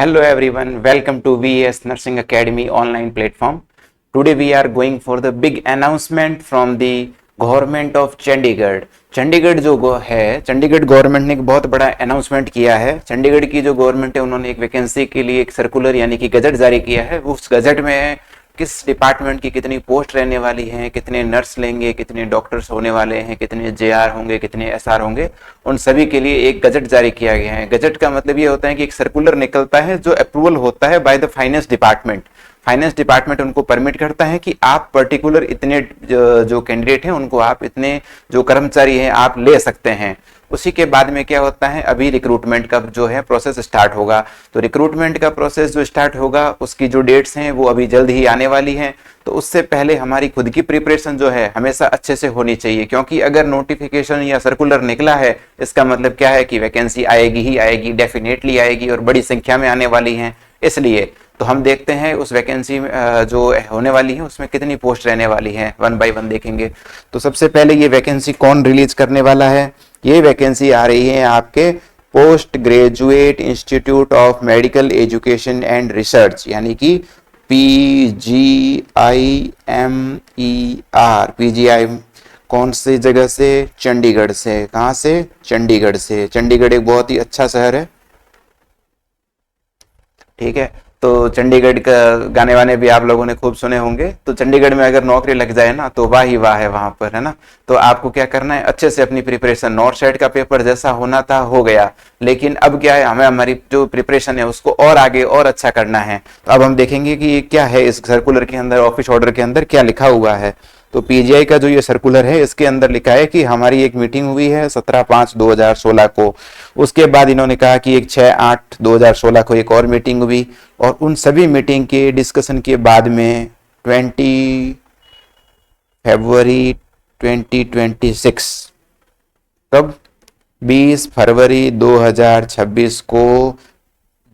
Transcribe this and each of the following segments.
Hello everyone, welcome to VES Nursing Academy online platform. Today we are going for the big announcement from the government of Chandigarh. Chandigarh जो है, Chandigarh government ने एक बहुत बड़ा announcement किया है। चंडीगढ़ की जो गवर्नमेंट है उन्होंने एक वैकेंसी के लिए एक सर्कुलर यानी कि गजट जारी किया है। उस गजट में किस डिपार्टमेंट की कितनी पोस्ट रहने वाली हैं, कितने नर्स लेंगे, कितने डॉक्टर्स होने वाले हैं, कितने जेआर होंगे, कितने एसआर होंगे, उन सभी के लिए एक गजट जारी किया गया है। गजट का मतलब ये होता है कि एक सर्कुलर निकलता है जो अप्रूवल होता है by the finance department. Finance department उनको परमिट करता है कि आप पर्टिकुलर इतने जो कैंडिडेट हैं उनको आप इतने जो कर्मचारी हैं आप ले सकते हैं। उसी के बाद में क्या होता है, अभी रिक्रूटमेंट का जो है प्रोसेस स्टार्ट होगा। तो रिक्रूटमेंट का प्रोसेस जो स्टार्ट होगा उसकी जो डेट्स हैं वो अभी जल्द ही आने वाली हैं। तो उससे पहले हमारी खुद की प्रिपरेशन जो है हमेशा अच्छे से होनी चाहिए, क्योंकि अगर नोटिफिकेशन या सर्कुलर निकला है इसका मतलब क्या है कि वैकेंसी आएगी ही आएगी, डेफिनेटली आएगी और बड़ी संख्या में आने वाली हैं। इसलिए तो हम देखते हैं उस वैकेंसी जो होने वाली है उसमें कितनी पोस्ट रहने वाली है, वन बाय वन देखेंगे। तो सबसे पहले ये वैकेंसी कौन रिलीज करने वाला है, ये वैकेंसी आ रही है आपके post graduate institute of medical education and research यानी कि PGIMER। कौन सी जगह से? चंडीगढ़ से। कहां से? चंडीगढ़ से। चंडीगढ़ एक बहुत ही अच्छा शहर है, ठीक है। तो चंडीगढ़ का गाने वाने भी आप लोगों ने खूब सुने होंगे। तो चंडीगढ़ में अगर नौकरी लग जाए ना तो वाह ही वाह है वहां पर, है ना। तो आपको क्या करना है, अच्छे से अपनी प्रिपरेशन, नॉर्थ साइड का पेपर जैसा होना था हो गया, लेकिन अब क्या है, हमें हमारी जो प्रिपरेशन है उसको और आगे और अच्छा करना है। तो अब हम देखेंगे कि क्या है इस सर्कुलर के अंदर, ऑफिस ऑर्डर के अंदर क्या लिखा हुआ है। तो पीजीआई का जो ये सर्कुलर है इसके अंदर लिखा है कि हमारी एक मीटिंग हुई है 17/5/2016 को। उसके बाद इन्होंने कहा कि एक 6/8/2016 को एक और मीटिंग हुई, और उन सभी मीटिंग के डिस्कशन के बाद में 20 फरवरी 2026 तब 20 फरवरी 2026 को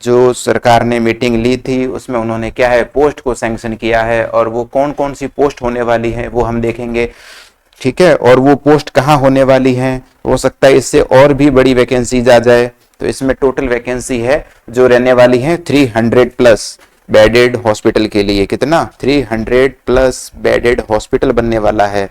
जो सरकार ने मीटिंग ली थी उसमें उन्होंने क्या है, पोस्ट को सैंक्शन किया है। और वो कौन कौन सी पोस्ट होने वाली है वो हम देखेंगे, ठीक है। और वो पोस्ट कहाँ होने वाली है, हो सकता है इससे और भी बड़ी वैकेंसीज आ जाए। तो इसमें टोटल वैकेंसी है जो रहने वाली है 300 प्लस बेडेड हॉस्पिटल के लिए। कितना? 300 प्लस बेडेड हॉस्पिटल बनने वाला है।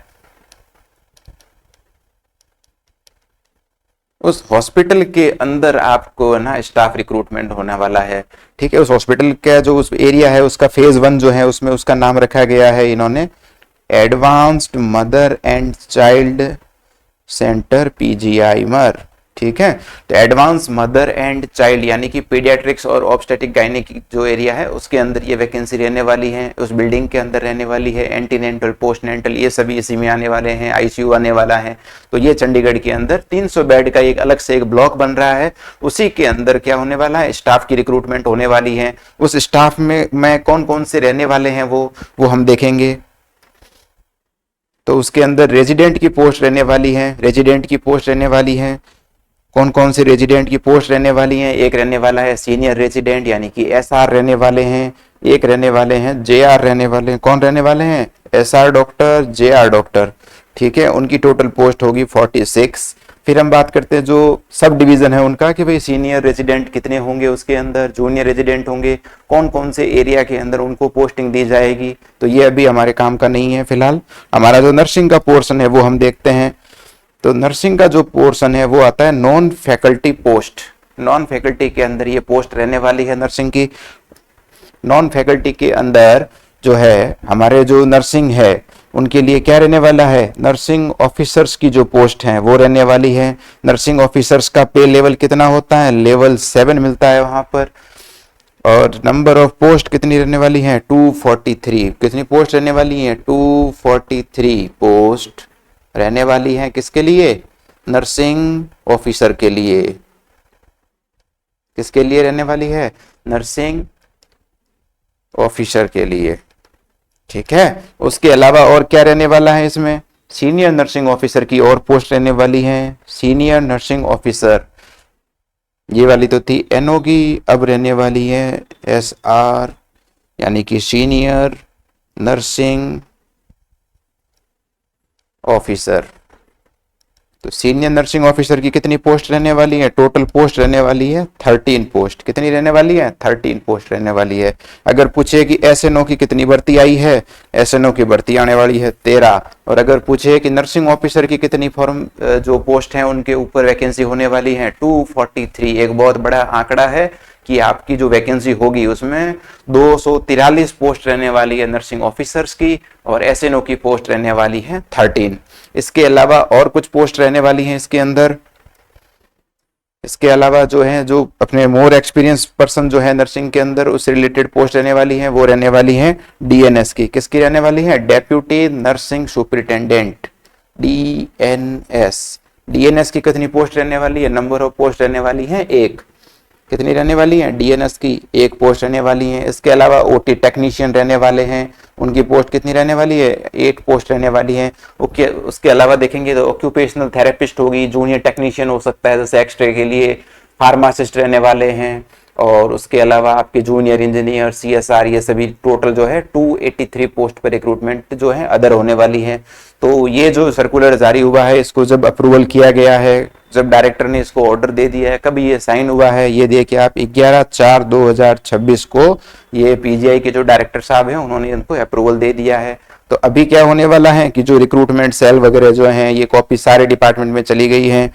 उस हॉस्पिटल के अंदर आपको ना स्टाफ रिक्रूटमेंट होने वाला है, ठीक है। उस हॉस्पिटल का जो उस एरिया है उसका फेज 1 जो है उसमें उसका नाम रखा गया है इन्होंने advanced mother and child centre PGIMER, ठीक है। तो एडवांस मदर एंड चाइल्ड यानी कि पीडियाट्रिक्स और ऑब्स्टेटिक गायनेक जो एरिया है उसके अंदर ये वैकेंसी रहने वाली है, उस बिल्डिंग के अंदर रहने वाली है। एंटीनेंटल, पोस्टनेंटल ये सभी इसी में आने वाले हैं, ICU आने वाला है। तो ये चंडीगढ़ के अंदर 300 बेड का एक अलग से एक ब्लॉक बन रहा है। उसी के अंदर क्या होने वाला है, स्टाफ की रिक्रूटमेंट होने वाली है। उस स्टाफ में कौन कौन से रहने वाले हैं वो हम देखेंगे। तो उसके अंदर रेजिडेंट की पोस्ट रहने वाली है, रेजिडेंट की पोस्ट रहने वाली है। कौन कौन से रेजिडेंट की पोस्ट रहने वाली हैं, एक रहने वाला है सीनियर रेजिडेंट यानी कि SR रहने वाले हैं, एक रहने वाले हैं JR रहने वाले हैं। कौन रहने वाले हैं? SR डॉक्टर, JR डॉक्टर, ठीक है। उनकी टोटल पोस्ट होगी 46। फिर हम बात करते हैं जो सब डिवीजन है उनका कि भाई सीनियर रेजिडेंट कितने होंगे उसके अंदर, जूनियर रेजिडेंट होंगे, कौन कौन से एरिया के अंदर उनको पोस्टिंग दी जाएगी। तो ये अभी हमारे काम का नहीं है। फिलहाल हमारा जो नर्सिंग का पोर्शन है वो हम देखते हैं। तो नर्सिंग का जो पोर्शन है वो आता है non faculty post. Non faculty के अंदर ये पोस्ट रहने वाली है नर्सिंग की। नॉन फैकल्टी के अंदर जो है हमारे जो नर्सिंग है उनके लिए क्या रहने वाला है, नर्सिंग ऑफिसर्स की जो पोस्ट है वो रहने वाली है। नर्सिंग ऑफिसर्स का पे लेवल कितना होता है, लेवल 7 मिलता है वहां पर। और नंबर ऑफ पोस्ट कितनी रहने वाली है, 243। कितनी पोस्ट रहने वाली है, 243 पोस्ट रहने वाली है। किसके लिए? नर्सिंग ऑफिसर के लिए। किसके लिए रहने वाली है? नर्सिंग ऑफिसर के लिए, ठीक है। उसके अलावा और क्या रहने वाला है इसमें, सीनियर नर्सिंग ऑफिसर की और पोस्ट रहने वाली है। सीनियर नर्सिंग ऑफिसर ये वाली तो थी NO की, अब रहने वाली है SR यानी कि सीनियर नर्सिंग ऑफिसर। तो सीनियर नर्सिंग ऑफिसर की कितनी पोस्ट रहने वाली है? टोटल पोस्ट रहने वाली है 13 पोस्ट। कितनी रहने वाली है? 13 पोस्ट रहने वाली है। अगर पूछे कि एसएनओ की कितनी भर्ती आई है, एसएनओ की भर्ती आने वाली है 13। और अगर पूछे कि नर्सिंग ऑफिसर की कितनी फॉर्म जो पोस्ट है उनके ऊपर वैकेंसी होने वाली है 243। एक बहुत बड़ा आंकड़ा है कि आपकी जो वैकेंसी होगी उसमें 243 पोस्ट रहने वाली है नर्सिंग ऑफिसर्स की, और एसएनओ की पोस्ट रहने वाली है 13। इसके अलावा और कुछ पोस्ट रहने वाली हैं इसके अंदर। इसके अलावा जो है, जो अपने मोर एक्सपीरियंस पर्सन जो है नर्सिंग के अंदर, उससे रिलेटेड पोस्ट रहने वाली है, वो रहने वाली है डीएनएस की। किसकी रहने वाली है? Deputy nursing superintendent, DNS. DNS की कितनी पोस्ट रहने वाली है? नंबर ऑफ पोस्ट रहने वाली है 1। कितनी रहने वाली है? डीएनएस की 1 पोस्ट रहने वाली है। इसके अलावा ओटी टेक्नीशियन रहने वाले हैं, उनकी पोस्ट कितनी रहने वाली है? 1 पोस्ट रहने वाली है। ओके, उसके अलावा देखेंगे तो ऑक्यूपेशनल थेरेपिस्ट होगी, जूनियर टेक्नीशियन हो सकता है जैसे एक्सरे के लिए, फार्मासिस्ट रहने वाले हैं, और उसके अलावा आपके जूनियर इंजीनियर, सीएसआर, ये सभी टोटल जो है 283 पोस्ट पर रिक्रूटमेंट जो है अदर होने वाली है। तो ये जो सर्कुलर जारी हुआ है, इसको जब अप्रूवल किया गया है, जब डायरेक्टर ने इसको ऑर्डर दे दिया है, कभी ये साइन हुआ है, ये देखिए आप 11/4/2026 को ये पीजीआई के जो डायरेक्टर साहब हैं उन्होंने इनको अप्रूवल दे दिया है। तो अभी क्या होने वाला है कि जो रिक्रूटमेंट सेल वगैरह जो हैं, ये कॉपी सारे डिपार्टमेंट में चली गई हैं,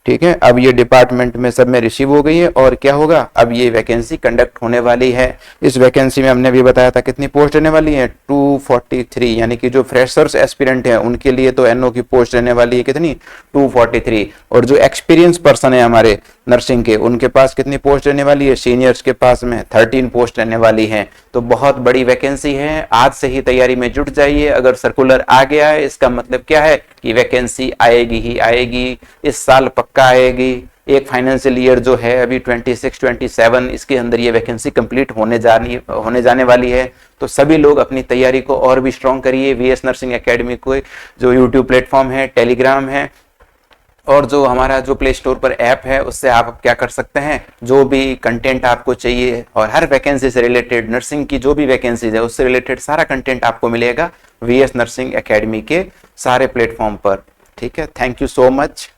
ठीक है। अब ये डिपार्टमेंट में सब में रिसीव हो गई है, और क्या होगा, अब ये वैकेंसी कंडक्ट होने वाली है। इस वैकेंसी में हमने भी बताया था कितनी पोस्ट रहने वाली है? 243, यानी कि जो फ्रेशर्स एस्पिरेंट हैं उनके लिए तो एनओ की पोस्ट रहने वाली है कितनी? 243। और जो एक्सपीरियंस पर्सन है हमारे नर्सिंग के, उनके पास कितनी पोस्ट रहने वाली है? सीनियर्स के पास में 13 पोस्ट रहने वाली है। तो बहुत बड़ी वैकेंसी है, आज से ही तैयारी में जुट जाइए। अगर सर्कुलर आ गया है, इसका मतलब क्या है कि वैकेंसी आएगी ही आएगी, इस साल पक्का आएगी। एक फाइनेंशियल ईयर जो है अभी 26-27, इसके अंदर ये वैकेंसी कंप्लीट होने जाने वाली है। तो सभी लोग अपनी तैयारी को और भी स्ट्रॉन्ग करिए। वीएस नर्सिंग एकेडमी को जो यूट्यूब प्लेटफॉर्म है, टेलीग्राम है, और जो हमारा जो प्ले स्टोर पर ऐप है, उससे आप क्या कर सकते हैं, जो भी कंटेंट आपको चाहिए और हर वैकेंसी से रिलेटेड, नर्सिंग की जो भी वैकेंसीज है उससे रिलेटेड सारा कंटेंट आपको मिलेगा वीएस नर्सिंग एकेडमी के सारे प्लेटफॉर्म पर। ठीक है, थैंक यू सो मच।